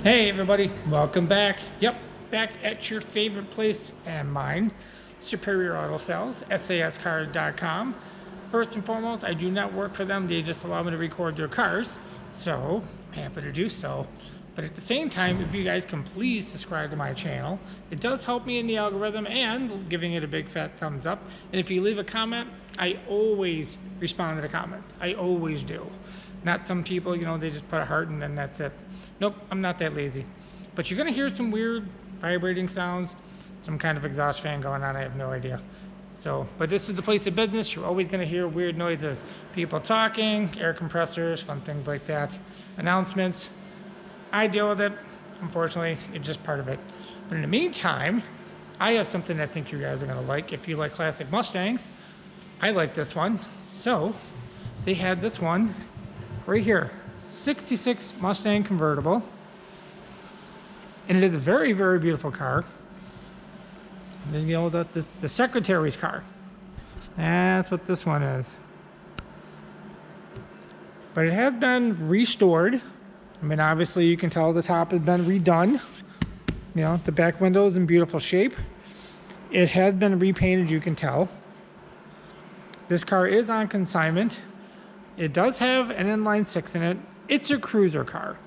Hey everybody, welcome back. Yep, back at your favorite place and mine, Superior Auto Sales, sascars.com. First and foremost, I do not work for them. They just allow me to record their cars, so I'm happy to do so. But at the same time, if you guys can please subscribe to my channel, it does help me in the algorithm and giving it a big fat thumbs up. And if you leave a comment, I always respond to the comment. I always do. Not some people, they just put a heart and then that's it. Nope, I'm not that lazy. But you're gonna hear some weird vibrating sounds, some kind of exhaust fan going on, I have no idea. So, but this is the place of business. You're always gonna hear weird noises. People talking, air compressors, fun things like that. Announcements. I deal with it. Unfortunately, it's just part of it. But in the meantime, I have something I think you guys are gonna like. If you like classic Mustangs, I like this one. So, they had this one right here. 66 Mustang Convertible, and it is a very, very beautiful car. And then, the secretary's car. That's what this one is. But it has been restored. I mean, obviously you can tell the top has been redone. The back window is in beautiful shape. It has been repainted, you can tell. This car is on consignment. It does have an inline six in it. It's a cruiser car.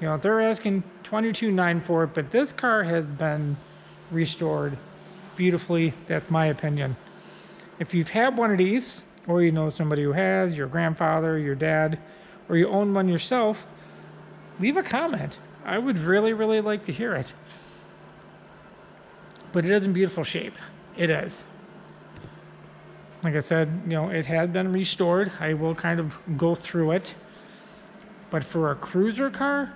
They're asking $22,900 for it, but this car has been restored beautifully. That's my opinion. If you've had one of these, or you know somebody who has, your grandfather, your dad, or you own one yourself, leave a comment. I would really, really like to hear it. But it is in beautiful shape. It is. Like I said, it has been restored. I will kind of go through it. But for a cruiser car,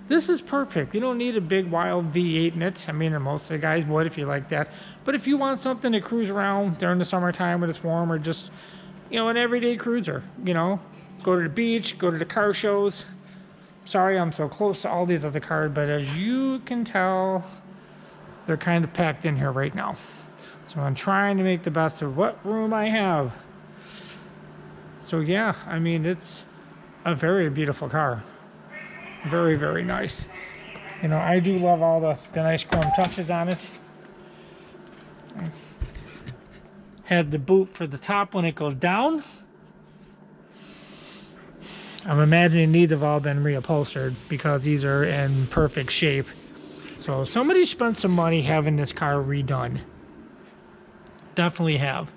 this is perfect. You don't need a big wild V8 in it. I mean, most of the guys would if you like that. But if you want something to cruise around during the summertime when it's warm, or just, an everyday cruiser, go to the beach, go to the car shows. Sorry, I'm so close to all these other cars, but as you can tell, they're kind of packed in here right now. So I'm trying to make the best of what room I have. So yeah, I mean, it's a very beautiful car. Very, very nice. I do love all the nice chrome touches on it. Had the boot for the top when it goes down. I'm imagining these have all been reupholstered because these are in perfect shape. So somebody spent some money having this car redone. Definitely have.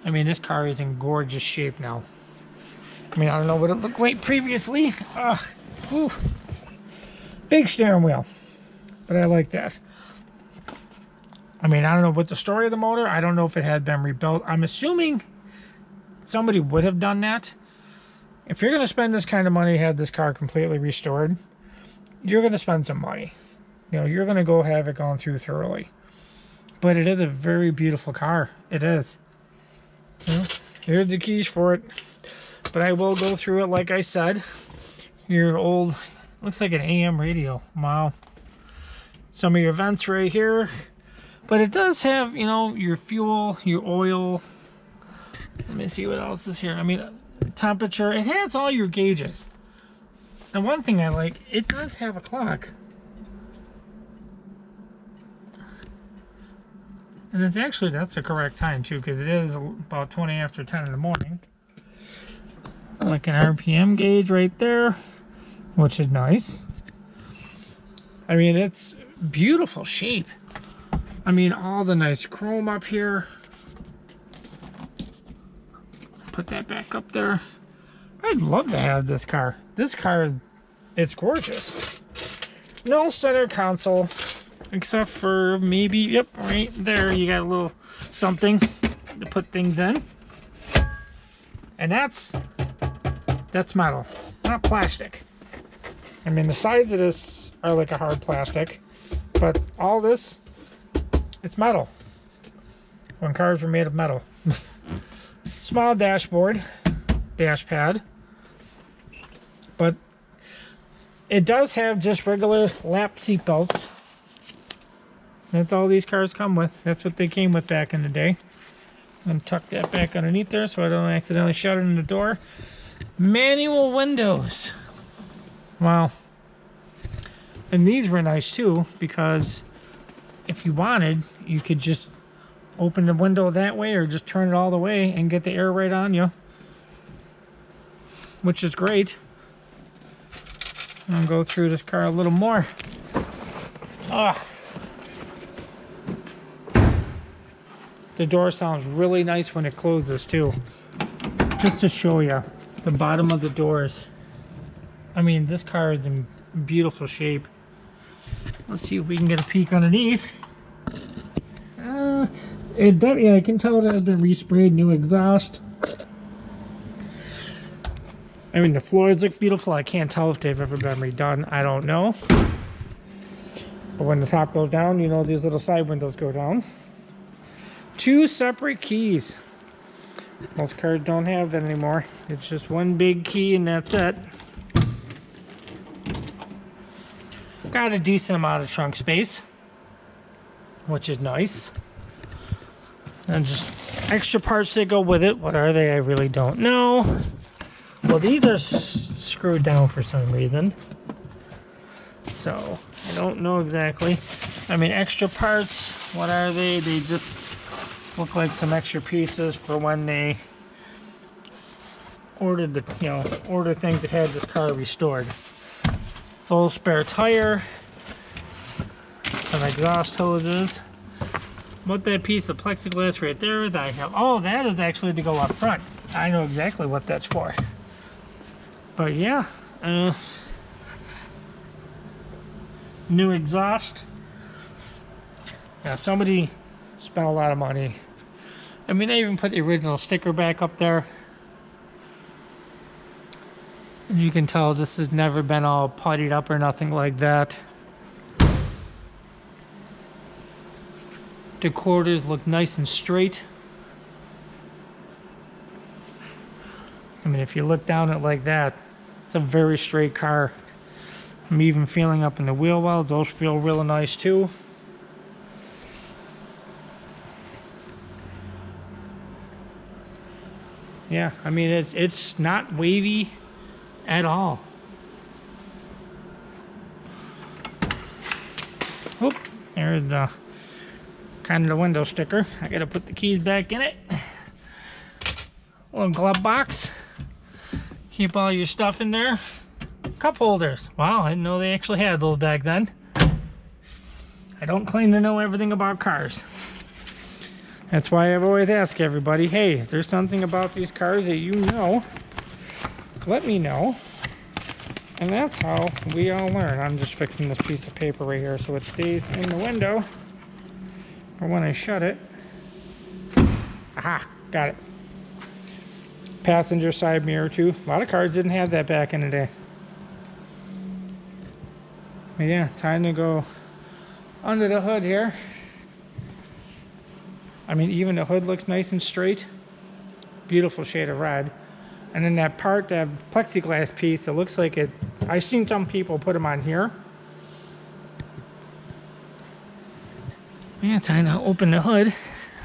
I mean, this car is in gorgeous shape now. I mean, I don't know what it looked like previously. Big steering wheel. But I like that. I mean, I don't know what the story of the motor. I don't know if it had been rebuilt. I'm assuming somebody would have done that. If you're going to spend this kind of money to have this car completely restored, you're going to spend some money. You're going to go have it gone through thoroughly. But it is a very beautiful car. It is. Here's the keys for it. But I will go through it like I said. Your old, looks like an AM radio. Wow. Some of your vents right here. But it does have, your fuel, your oil. Let me see what else is here. I mean, temperature. It has all your gauges. And one thing I like, it does have a clock. And it's actually, that's the correct time too, because it is about 20 after 10 in the morning. Like an RPM gauge right there, which is nice. I mean, it's beautiful shape. I mean, all the nice chrome up here. Put that back up there. I'd love to have this car. This car, it's gorgeous. No center console. Except for maybe, yep, right there you got a little something to put things in. And that's metal, not plastic. I mean, the sides of this are like a hard plastic, but all this, it's metal. When cars were made of metal. Small dashboard, dash pad. But it does have just regular lap seat belts. That's all these cars come with. That's what they came with back in the day. I'm going to tuck that back underneath there so I don't accidentally shut it in the door. Manual windows. Wow. And these were nice too, because if you wanted, you could just open the window that way or just turn it all the way and get the air right on you, which is great. I'll go through this car a little more. Ah. The door sounds really nice when it closes too. Just to show you the bottom of the doors. I mean, this car is in beautiful shape. Let's see if we can get a peek underneath. Yeah, I can tell that it's been resprayed, new exhaust. I mean, the floors look beautiful. I can't tell if they've ever been redone. I don't know. But when the top goes down, you know these little side windows go down. 2 separate keys. Most cars don't have that anymore. It's just one big key and that's it. Got a decent amount of trunk space, which is nice. And just extra parts that go with it. What are they? I really don't know. Well, these are screwed down for some reason. So, I don't know exactly. I mean, extra parts, what are they? They just look like some extra pieces for when they ordered the, order things that had this car restored. Full spare tire, some exhaust hoses. What that piece of plexiglass right there that I have, oh, that is actually to go up front. I know exactly what that's for. But yeah, new exhaust. Yeah, somebody spent a lot of money. I mean, they even put the original sticker back up there. And you can tell this has never been all puttied up or nothing like that. The quarters look nice and straight. I mean, if you look down it like that, it's a very straight car. I'm even feeling up in the wheel wells. Those feel really nice too. Yeah, I mean, it's not wavy at all. Oh, there's the kind of the window sticker. I gotta put the keys back in it. Little glove box. Keep all your stuff in there. Cup holders. Wow, I didn't know they actually had those back then. I don't claim to know everything about cars. That's why I've always asked everybody, hey, if there's something about these cars that you know, let me know. And that's how we all learn. I'm just fixing this piece of paper right here so it stays in the window for when I shut it. Aha, got it. Passenger side mirror too. A lot of cars didn't have that back in the day. But yeah, time to go under the hood here. I mean, even the hood looks nice and straight. Beautiful shade of red. And then that part, that plexiglass piece, it looks like it, I've seen some people put them on here. Yeah, time to open the hood.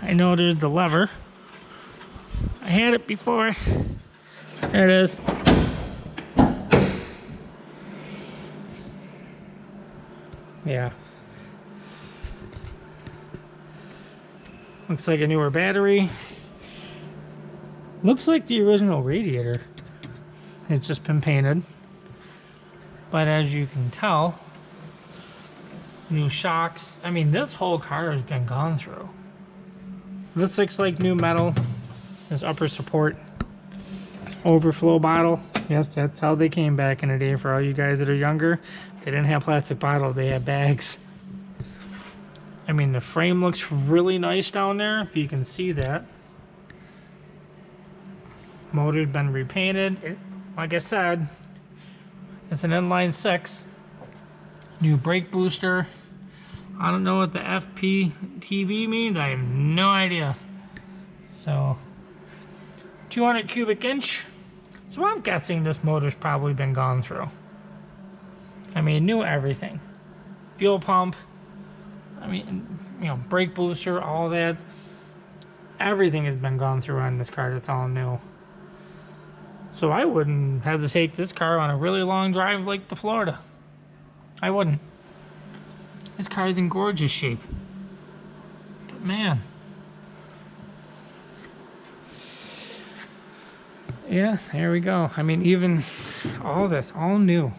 I know there's the lever. I had it before. There it is. Yeah. Looks like a newer battery. Looks like the original radiator. It's just been painted. But as you can tell, new shocks. I mean, this whole car has been gone through. This looks like new metal. This upper support. Overflow bottle. Yes, that's how they came back in the day for all you guys that are younger. They didn't have plastic bottles, they had bags. I mean, the frame looks really nice down there, if you can see that. Motor's been repainted. Like I said, it's an inline 6. New brake booster. I don't know what the FPTV means. I have no idea. So, 200 cubic inch. So I'm guessing this motor's probably been gone through. I mean, new everything. Fuel pump. I mean, you know, brake booster, all that. Everything has been gone through on this car. That's all new. So I wouldn't hesitate this car on a really long drive like to Florida. I wouldn't. This car is in gorgeous shape. But man. Yeah, there we go. I mean, even all this, all new.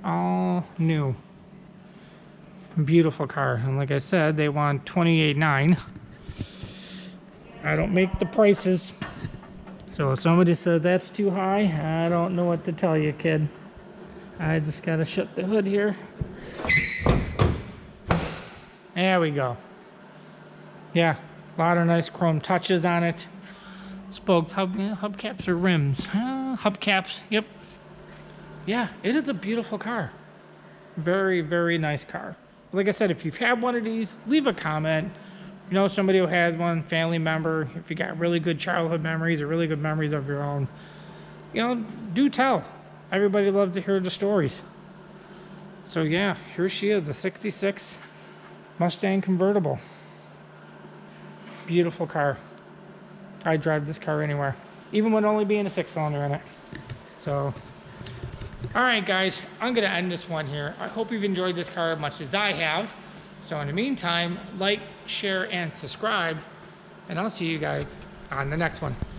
All new. Beautiful car. And like I said, they want $28,900. I don't make the prices. So if somebody said that's too high, I don't know what to tell you, kid. I just gotta shut the hood here. There we go. Yeah, a lot of nice chrome touches on it. Spoked hubcaps or rims? Hubcaps, yep. Yeah, it is a beautiful car. Very, very nice car. Like I said, if you've had one of these, leave a comment. You know somebody who has one, family member, if you got really good childhood memories or really good memories of your own, you know, do tell. Everybody loves to hear the stories. So yeah, here she is, the 66 Mustang Convertible. Beautiful car. I drive this car anywhere, even with only being a 6-cylinder in it. So, all right, guys, I'm going to end this one here. I hope you've enjoyed this car as much as I have. So in the meantime, like, share, and subscribe, and I'll see you guys on the next one.